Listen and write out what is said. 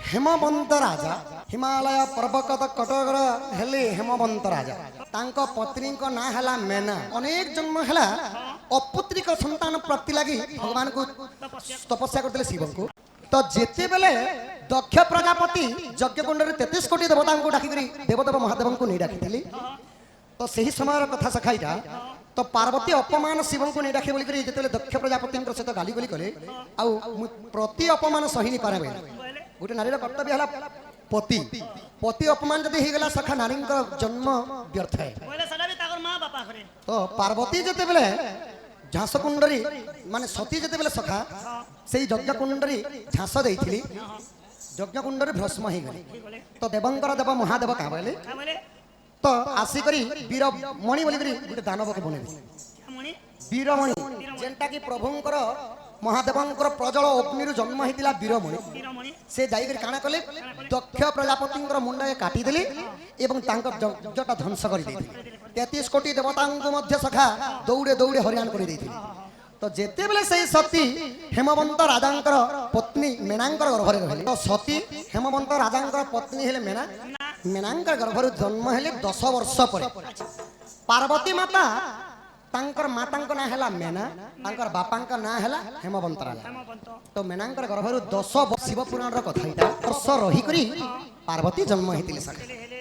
हेमवंत राजा हिमालय पर्वत कटकर हेले हेमवंत राजा तांको पत्नी को ना हला मेना अनेक जन्म हला अपुत्रिक संतान प्राप्ति लगी भगवान को तपस्या करते शिव को तो जेते बेले दक्ष प्रजापति यज्ञ कुंड 33 कोटी देवता को डाकी देवदेव महादेव को नहीं डाकी तो सही समय कथा सखाईटा तो पार्वती अपमान शिव को नहीं डाके बोली जिते दक्ष प्रजापति सहित गाली गली कले आउ प्रति अपमान सही नहीं पारे गोटे नारी कर्तव्य है पति पति अपमान जब हो गला सखा नारी जन्म व्यर्थ है तो पार्वती जिते बेले झांस कुंडरी माने सती जिते बेले सखा से यज्ञ कुंडरी झांस देइथिली यज्ञ कुंडरी भस्म हो गले तो देवंकर देव महादेव क्या बोले तो आसिकरी वीर मणि बोली गोटे दानव के बने वीरमणि जेनटा कि प्रभुंकर महादेवंकर प्रजल अग्नि जन्म होता वीरमणि से जाकर काना कले दक्ष प्रजापति मुंडा काटिदेले एवं यज्ञटा ध्वंस कर 33 कोटी देवता सखा दौड़े दौड़े हरियाण कर तो जेते बेले से सती हेमवंत राजा पत्नी मेनांकर गर्भ रही तो सती हेमवंत राजा पत्नी हेले मेना मेनांकर गर्भ जन्म हेले 10 वर्ष पर पार्वती माता तांकर मातांक ना हैला मेना तांकर बापांक ना हैला हेमवंत राजा तो मेनांकर गर्भ 10 शिव पुराण रो कथा इटा वर्ष रही करी पार्वती जन्म हेतिले सखा